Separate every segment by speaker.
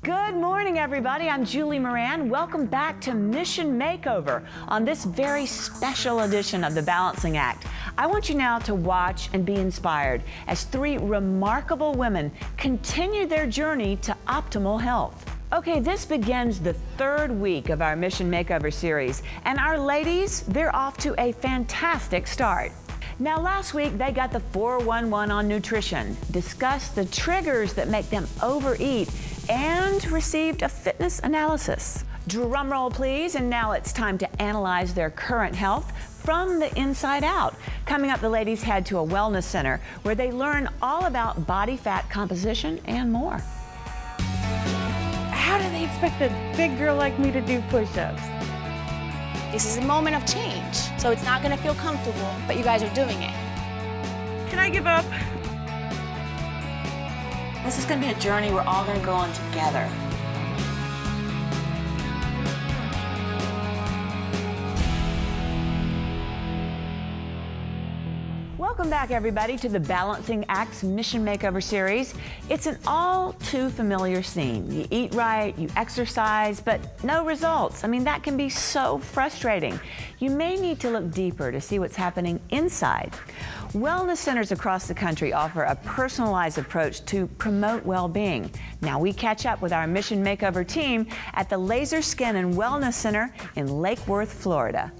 Speaker 1: Good morning, everybody. I'm Julie Moran. Welcome back to Mission Makeover on this very special edition of the Balancing Act. I want you now to watch and be inspired as three remarkable women continue their journey to optimal health. Okay, this begins the third week of our Mission Makeover series, and our ladies, they're off to a fantastic start. Now, last week, they got the 411 on nutrition, discussed the triggers that make them overeat, and received a fitness analysis. Drum roll, please, and now it's time to analyze their current health from the inside out. Coming up, the ladies head to a wellness center where they learn all about body fat composition and more.
Speaker 2: How do they expect a big girl like me to do push-ups?
Speaker 3: This is a moment of change, so it's not gonna feel comfortable, but you guys are doing it.
Speaker 2: Can I give up?
Speaker 1: This is going to be a journey we're all going to go on together. Welcome back, everybody, to the Balancing Acts Mission Makeover series. It's an all too familiar scene. You eat right, you exercise, but no results. I mean, that can be so frustrating. You may need to look deeper to see what's happening inside. Wellness centers across the country offer a personalized approach to promote well-being. Now we catch up with our Mission Makeover team at the Laser Skin and Wellness Center in Lake Worth, Florida.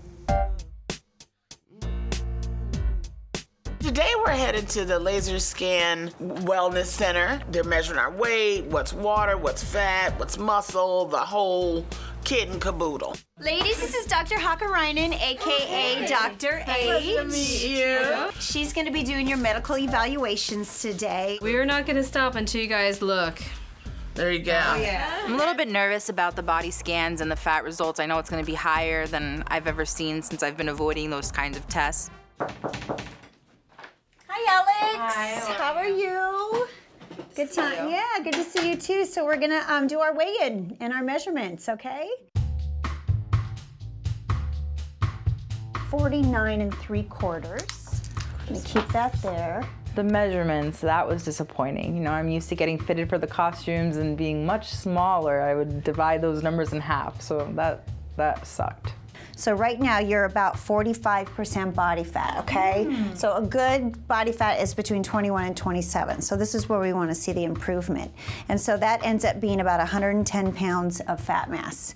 Speaker 4: Today we're headed to the Laser Skin Wellness Center. They're measuring our weight, what's water, what's fat, what's muscle, the whole kit and caboodle.
Speaker 5: Ladies, this is Dr. Hakarainen, aka Dr. H.
Speaker 4: Nice to meet you.
Speaker 5: She's going to be doing your medical evaluations today.
Speaker 2: We're not gonna stop until you guys look.
Speaker 4: There you go.
Speaker 5: Oh, yeah.
Speaker 6: I'm a little bit nervous about the body scans and the fat results. I know it's going to be higher than I've ever seen since I've been avoiding those kinds of tests.
Speaker 5: Hi, Alex. How are you? Good time. Yeah, good to see you too. So we're gonna do our weigh-in and our measurements, okay? 49 3/4. Let me keep that there.
Speaker 7: The measurements, that was disappointing. You know, I'm used to getting fitted for the costumes and being much smaller. I would divide those numbers in half, so that sucked.
Speaker 5: So right now you're about 45% body fat, okay? So a good body fat is between 21 and 27. So this is where we want to see the improvement. And so that ends up being about 110 pounds of fat mass.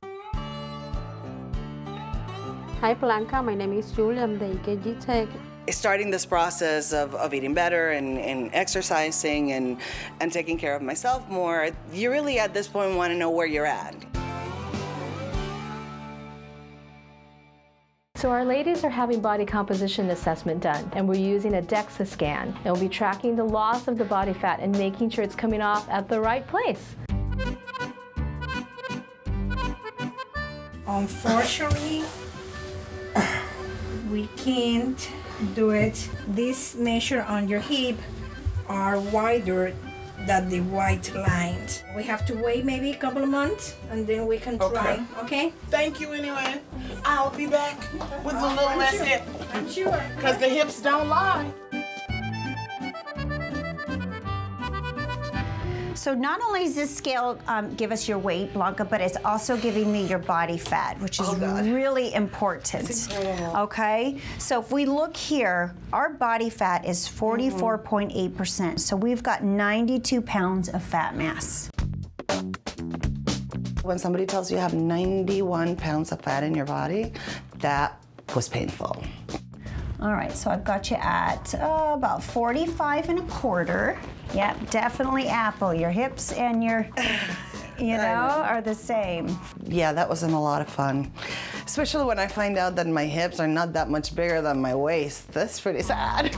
Speaker 8: Hi Blanca, my name is Julie, I'm the EKG tech.
Speaker 9: Starting this process of eating better and exercising and taking care of myself more, you really at this point want to know where you're at.
Speaker 8: So our ladies are having body composition assessment done, and we're using a DEXA scan, and we'll be tracking the loss of the body fat and making sure it's coming off at the right place.
Speaker 10: Unfortunately, we can't do it. This measure on your hip are wider than the white lines. We have to wait maybe a couple of months and then we can try, okay?
Speaker 4: Thank you anyway. I'll be back with a little less hip.
Speaker 10: I'm sure.
Speaker 4: Because the hips don't lie.
Speaker 5: So not only does this scale give us your weight, Blanca, but it's also giving me your body fat, which is really important. Okay? So if we look here, our body fat is 44.8%. So we've got 92 pounds of fat mass.
Speaker 9: When somebody tells you you have 91 pounds of fat in your body, that was painful.
Speaker 5: All right, so I've got you at about 45 1/4. Yep, definitely apple. Your hips and your, you know, are the same.
Speaker 9: Yeah, that wasn't a lot of fun. Especially when I find out that my hips are not that much bigger than my waist. That's pretty sad.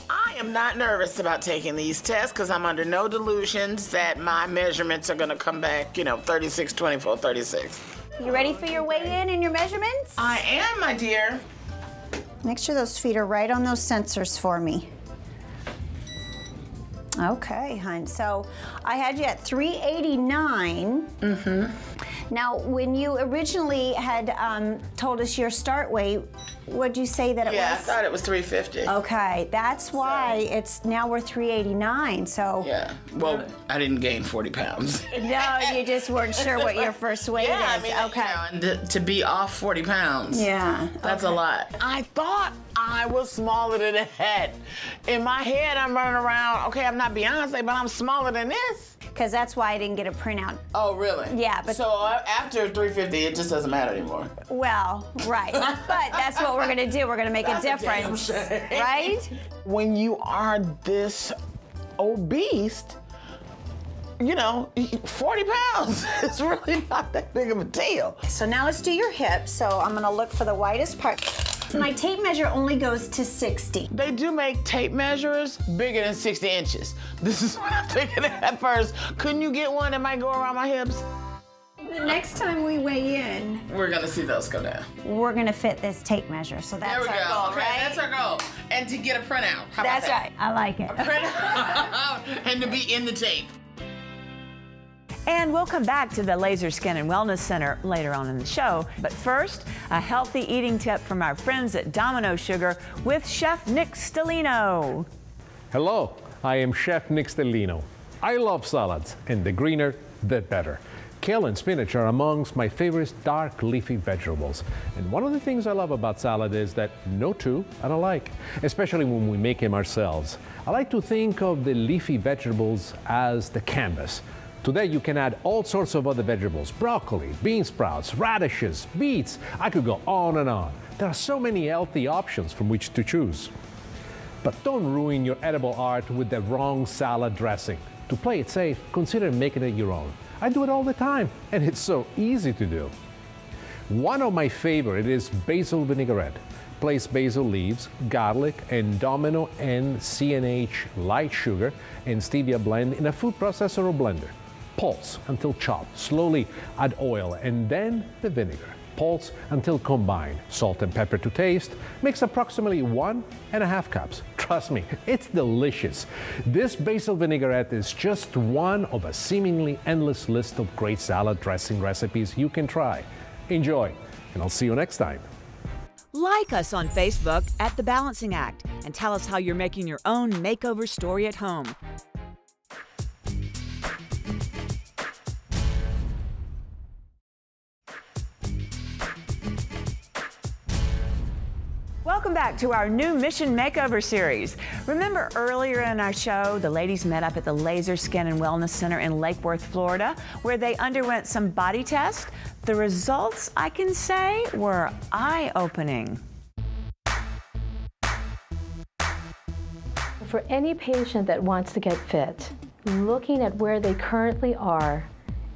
Speaker 4: I am not nervous about taking these tests because I'm under no delusions that my measurements are going to come back, you know, 36, 24, 36.
Speaker 5: You ready for your weigh-in and your measurements?
Speaker 4: I am, my dear.
Speaker 5: Make sure those feet are right on those sensors for me. Okay, hon. So I had you at 389. Now, when you originally had told us your start weight, what'd you say that it was?
Speaker 4: Yeah, I thought it was 350.
Speaker 5: Okay, that's why it's now we're 389. So
Speaker 4: yeah, well, I didn't gain 40 pounds.
Speaker 5: No, you just weren't sure what your first weight is.
Speaker 4: I mean,
Speaker 5: okay,
Speaker 4: you know, and to be off 40 pounds.
Speaker 5: Yeah,
Speaker 4: that's a lot. I thought I was smaller than that. In my head, I'm running around. Okay, I'm not Beyonce, but I'm smaller than this.
Speaker 5: Because that's why I didn't get a printout.
Speaker 4: Oh, really?
Speaker 5: Yeah, but
Speaker 4: so after 350, it just doesn't matter anymore.
Speaker 5: Well, right. But that's what we're gonna do. We're gonna make a difference, right?
Speaker 4: When you are this obese, you know, 40 pounds is really not that big of a deal.
Speaker 5: So now let's do your hips. So I'm gonna look for the widest part. My tape measure only goes to 60.
Speaker 4: They do make tape measures bigger than 60 inches. This is what I'm thinking at first. Couldn't you get one that might go around my hips?
Speaker 5: The next time we weigh in,
Speaker 4: we're gonna see those go down.
Speaker 5: We're gonna fit this tape measure. So that's our goal,
Speaker 4: okay,
Speaker 5: right?
Speaker 4: That's our goal. And to get a printout. How
Speaker 5: that's
Speaker 4: about that?
Speaker 5: Right. I like it.
Speaker 4: A printout and to be in the tape.
Speaker 1: And we'll come back to the Laser Skin and Wellness Center later on in the show. But first, a healthy eating tip from our friends at Domino Sugar with Chef Nick Stellino.
Speaker 11: Hello, I am Chef Nick Stellino. I love salads, and the greener, the better. Kale and spinach are amongst my favorite dark leafy vegetables. And one of the things I love about salad is that no two are alike, especially when we make them ourselves. I like to think of the leafy vegetables as the canvas. To that you can add all sorts of other vegetables, broccoli, bean sprouts, radishes, beets. I could go on and on. There are so many healthy options from which to choose. But don't ruin your edible art with the wrong salad dressing. To play it safe, consider making it your own. I do it all the time, and it's so easy to do. One of my favorite is basil vinaigrette. Place basil leaves, garlic, and domino and CNH light sugar and stevia blend in a food processor or blender. Pulse until chopped. Slowly add oil and then the vinegar. Pulse until combined. Salt and pepper to taste. Mix approximately 1.5 cups. Trust me, it's delicious. This basil vinaigrette is just one of a seemingly endless list of great salad dressing recipes you can try. Enjoy, and I'll see you next time.
Speaker 1: Like us on Facebook at The Balancing Act and tell us how you're making your own makeover story at home. Welcome back to our new Mission Makeover series. Remember earlier in our show, the ladies met up at the Laser Skin and Wellness Center in Lake Worth, Florida, where they underwent some body tests. The results, I can say, were eye-opening.
Speaker 8: For any patient that wants to get fit, looking at where they currently are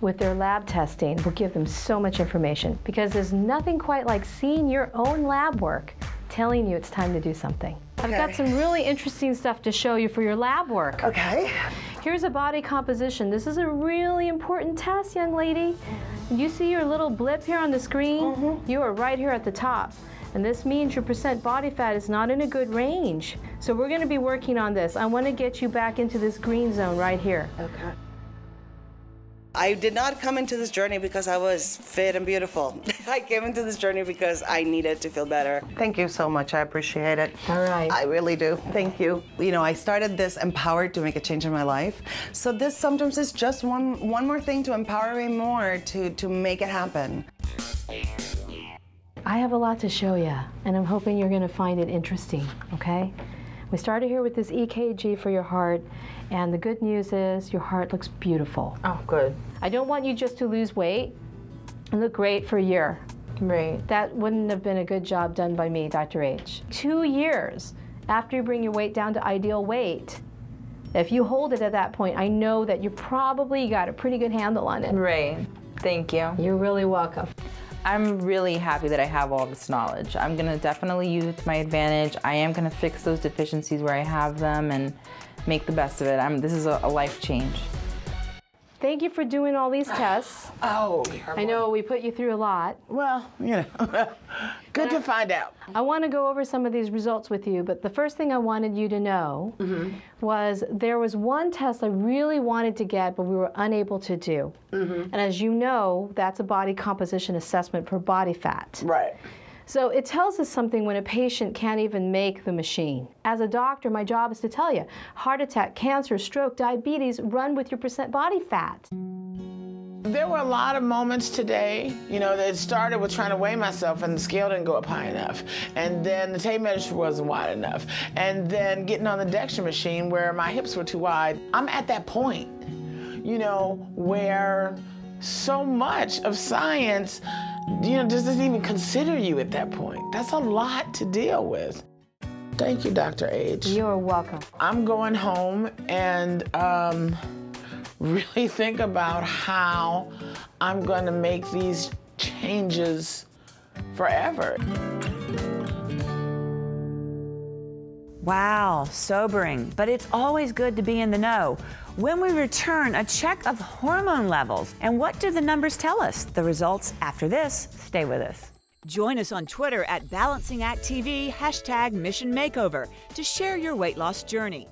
Speaker 8: with their lab testing will give them so much information, because there's nothing quite like seeing your own lab work telling you it's time to do something.
Speaker 5: Okay.
Speaker 8: I've got some really interesting stuff to show you for your lab work.
Speaker 5: Okay.
Speaker 8: Here's a body composition. This is a really important test, young lady. You see your little blip here on the screen? You are right here at the top. And this means your percent body fat is not in a good range. So we're going to be working on this. I want to get you back into this green zone right here.
Speaker 5: Okay.
Speaker 9: I did not come into this journey because I was fit and beautiful. I came into this journey because I needed to feel better.
Speaker 12: Thank you so much. I appreciate it.
Speaker 8: All right.
Speaker 12: I really do. Thank you. You know, I started this empowered to make a change in my life. So this sometimes is just one more thing to empower me more to make it happen.
Speaker 8: I have a lot to show you, and I'm hoping you're going to find it interesting, okay? We started here with this EKG for your heart, and the good news is your heart looks beautiful.
Speaker 7: Oh, good.
Speaker 8: I don't want you just to lose weight and look great for a year.
Speaker 7: Right.
Speaker 8: That wouldn't have been a good job done by me, Dr. H. 2 years after you bring your weight down to ideal weight, if you hold it at that point, I know that you probably got a pretty good handle on it.
Speaker 7: Right. Thank you.
Speaker 8: You're really welcome.
Speaker 7: I'm really happy that I have all this knowledge. I'm gonna definitely use it to my advantage. I am gonna fix those deficiencies where I have them and make the best of it. This is a life change.
Speaker 8: Thank you for doing all these tests.
Speaker 4: Oh,
Speaker 8: I know we put you through a lot.
Speaker 4: Well, you know, good to find out.
Speaker 8: I want to go over some of these results with you, but the first thing I wanted you to know was there was one test I really wanted to get, but we were unable to do. And as you know, that's a body composition assessment for body fat.
Speaker 4: Right.
Speaker 8: So it tells us something when a patient can't even make the machine. As a doctor, my job is to tell you, heart attack, cancer, stroke, diabetes, run with your percent body fat.
Speaker 4: There were a lot of moments today, you know, that started with trying to weigh myself and the scale didn't go up high enough. And then the tape measure wasn't wide enough. And then getting on the DEXA machine where my hips were too wide. I'm at that point, you know, where so much of science, you know, just doesn't even consider you at that point. That's a lot to deal with. Thank you, Dr. H.
Speaker 8: You're welcome.
Speaker 4: I'm going home and really think about how I'm going to make these changes forever.
Speaker 1: Wow, sobering, but it's always good to be in the know. When we return, a check of hormone levels. And what do the numbers tell us? The results after this. Stay with us. Join us on Twitter at Balancing Act TV, #Mission Makeover, to share your weight loss journey.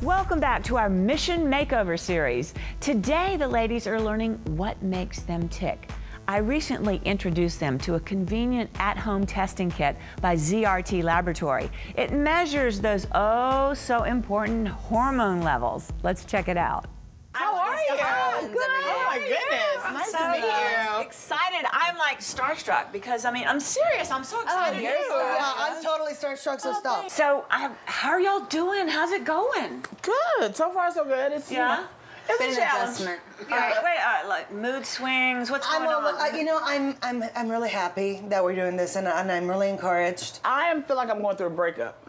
Speaker 1: Welcome back to our Mission Makeover series. Today, the ladies are learning what makes them tick. I recently introduced them to a convenient at-home testing kit by ZRT Laboratory. It measures those oh so important hormone levels. Let's check it out.
Speaker 4: How are you?
Speaker 1: Good.
Speaker 4: Oh my goodness, nice to meet you.
Speaker 1: Excited. I'm like starstruck because I'm serious. I'm so excited.
Speaker 12: Yeah, I'm totally starstruck, so stop.
Speaker 1: So how are y'all doing? How's it going?
Speaker 4: Good. So far, so good. It's,
Speaker 1: Yeah?
Speaker 4: you know, it's a challenge.
Speaker 1: All right, wait, like mood swings, what's going on?
Speaker 12: You know, I'm really happy that we're doing this, and I'm really encouraged.
Speaker 4: Feel like I'm going through a breakup.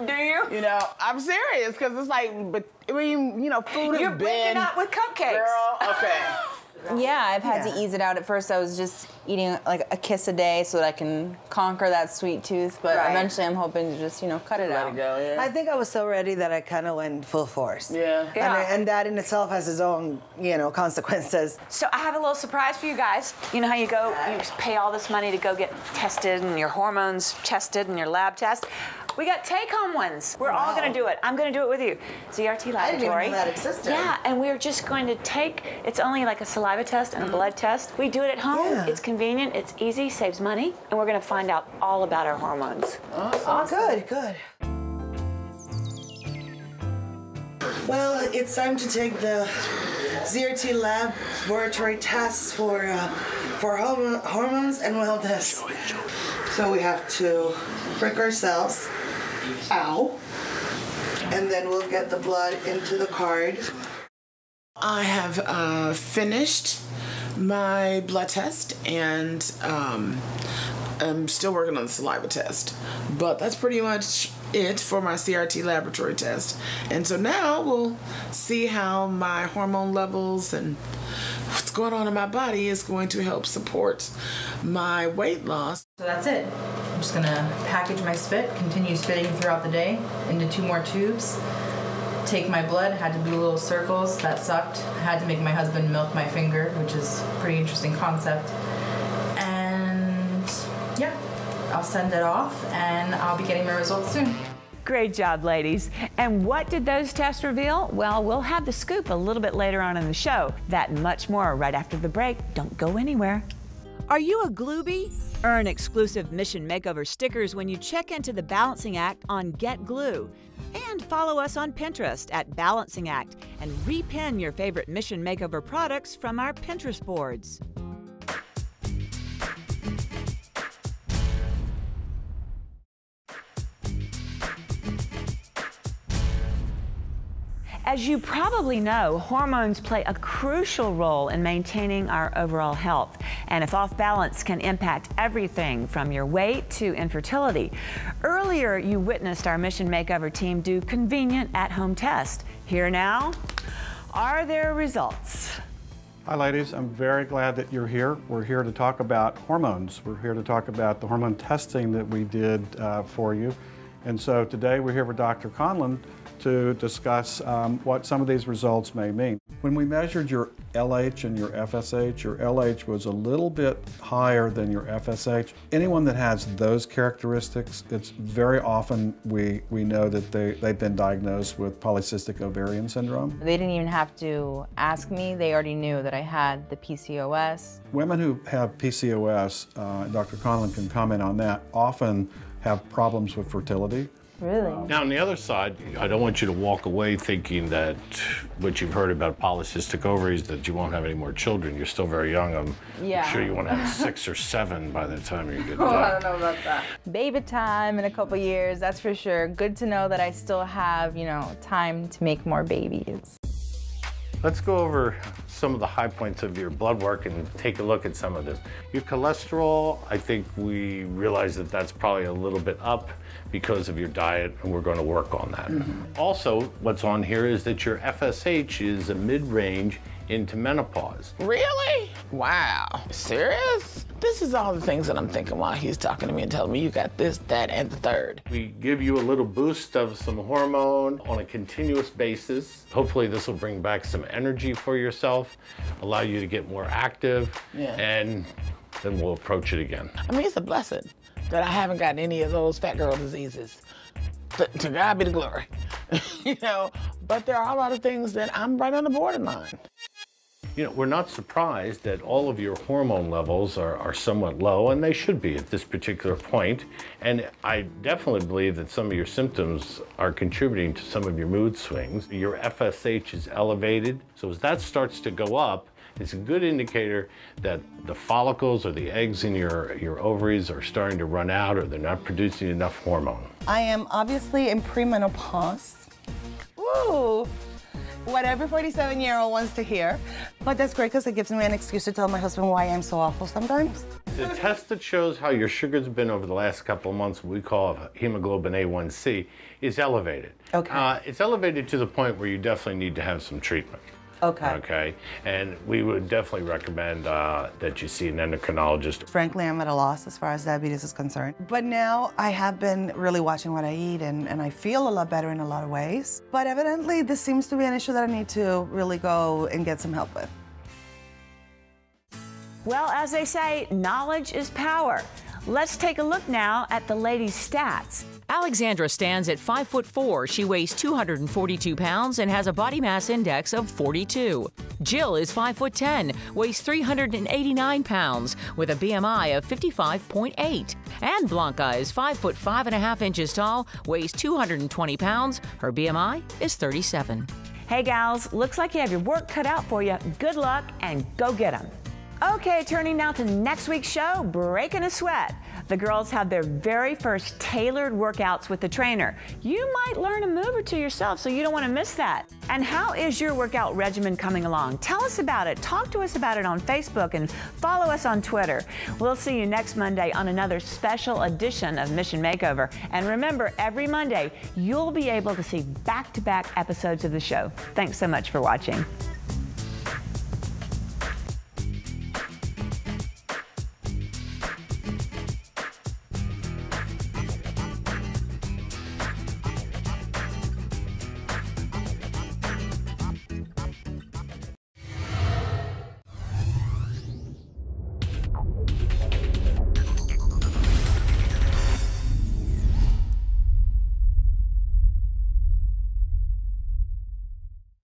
Speaker 1: Do you?
Speaker 4: You know, I'm serious, because it's like, but I mean, you know, food
Speaker 1: You're
Speaker 4: has
Speaker 1: breaking
Speaker 4: been...
Speaker 1: up with cupcakes.
Speaker 4: Girl, okay.
Speaker 6: Yeah, I've had to ease it out. At first, I was just eating like a kiss a day so that I can conquer that sweet tooth. But eventually, I'm hoping to just, you know, cut it out.
Speaker 4: Let it go, yeah.
Speaker 12: I think I was so ready that I kind of went full force.
Speaker 4: Yeah.
Speaker 12: And that in itself has its own, you know, consequences.
Speaker 1: So I have a little surprise for you guys. You know how you go, you pay all this money to go get tested and your hormones tested and your lab test? We got take-home ones. We're all going to do it. I'm going to do it with you. ZRT Laboratory.
Speaker 12: I didn't even know that existed.
Speaker 1: Yeah, and we're just going to take, it's only like a saliva test and a blood test. We do it at home.
Speaker 12: Yeah.
Speaker 1: It's convenient, it's easy, saves money, and we're going to find out all about our hormones.
Speaker 12: Awesome. Good, good. Well, it's time to take the ZRT laboratory tests for hormones and wellness. So we have to prick ourselves, ow, and then we'll get the blood into the card.
Speaker 4: I have finished my blood test, and I'm still working on the saliva test. But that's pretty much it for my CRT laboratory test. And so now we'll see how my hormone levels and what's going on in my body is going to help support my weight loss.
Speaker 7: So that's it. I'm just gonna package my spit, continue spitting throughout the day into 2 more tubes. Take my blood, had to do little circles, that sucked. Had to make my husband milk my finger, which is a pretty interesting concept. And yeah, I'll send it off and I'll be getting my results soon.
Speaker 1: Great job, ladies. And what did those tests reveal? Well, we'll have the scoop a little bit later on in the show. That and much more right after the break. Don't go anywhere. Are you a Gloobie? Earn exclusive Mission Makeover stickers when you check into the Balancing Act on Get Glue. And follow us on Pinterest at Balancing Act and repin your favorite Mission Makeover products from our Pinterest boards. As you probably know, hormones play a crucial role in maintaining our overall health. And if off balance, can impact everything from your weight to infertility. Earlier, you witnessed our Mission Makeover team do convenient at-home tests. Here now are their results.
Speaker 13: Hi ladies, I'm very glad that you're here. We're here to talk about hormones. We're here to talk about the hormone testing that we did for you. And so today we're here with Dr. Conlon to discuss what some of these results may mean. When we measured your LH and your FSH, your LH was a little bit higher than your FSH. Anyone that has those characteristics, it's very often we know that they've been diagnosed with polycystic ovarian syndrome.
Speaker 6: They didn't even have to ask me. They already knew that I had the PCOS.
Speaker 13: Women who have PCOS, Dr. Conlon can comment on that, often have problems with fertility.
Speaker 6: Really?
Speaker 14: Now, on the other side, I don't want you to walk away thinking that what you've heard about polycystic ovaries, that you won't have any more children. You're still very young. I'm sure you want to have 6 or 7 by the time you get done.
Speaker 6: I don't know about that. Baby time in a couple years, that's for sure. Good to know that I still have, time to make more babies.
Speaker 14: Let's go over some of the high points of your blood work and take a look at some of this. Your cholesterol, I think we realize that that's probably a little bit up because of your diet, and we're going to work on that. Also, what's on here is that your FSH is a mid-range into menopause.
Speaker 4: Really? Wow. Serious? This is all the things that I'm thinking while he's talking to me and telling me you got this, that, and the third.
Speaker 14: We give you a little boost of some hormone on a continuous basis. Hopefully this will bring back some energy for yourself, allow you to get more active, and then we'll approach it again.
Speaker 4: I mean, it's a blessing that I haven't gotten any of those fat girl diseases. To God be the glory. But there are a lot of things that I'm right on the borderline.
Speaker 14: We're not surprised that all of your hormone levels are somewhat low, and they should be at this particular point. And I definitely believe that some of your symptoms are contributing to some of your mood swings. Your FSH is elevated, so as that starts to go up, it's a good indicator that the follicles or the eggs in your ovaries are starting to run out, or they're not producing enough hormone.
Speaker 9: I am obviously in premenopause. Woo! What every 47-year-old wants to hear. But that's great because it gives me an excuse to tell my husband why I'm so awful sometimes.
Speaker 14: The test that shows how your sugar's been over the last couple of months, what we call hemoglobin A1C, is elevated.
Speaker 9: Okay.
Speaker 14: It's elevated to the point where you definitely need to have some treatment.
Speaker 9: Okay.
Speaker 14: Okay, and we would definitely recommend that you see an endocrinologist.
Speaker 9: Frankly, I'm at a loss as far as diabetes is concerned. But now I have been really watching what I eat, and I feel a lot better in a lot of ways. But evidently, this seems to be an issue that I need to really go and get some help with.
Speaker 1: Well, as they say, knowledge is power. Let's take a look now at the ladies' stats.
Speaker 15: Alexandra stands at 5'4". She weighs 242 pounds and has a body mass index of 42. Jill is 5'10", weighs 389 pounds with a BMI of 55.8. And Blanca is 5'5.5" tall, weighs 220 pounds. Her BMI is 37.
Speaker 1: Hey gals, looks like you have your work cut out for you. Good luck and go get them. Okay, turning now to next week's show, Breaking a Sweat. The girls have their very first tailored workouts with the trainer. You might learn a move or two yourself, so you don't want to miss that. And how is your workout regimen coming along? Tell us about it. Talk to us about it on Facebook and follow us on Twitter. We'll see you next Monday on another special edition of Mission Makeover. And remember, every Monday, you'll be able to see back-to-back episodes of the show. Thanks so much for watching.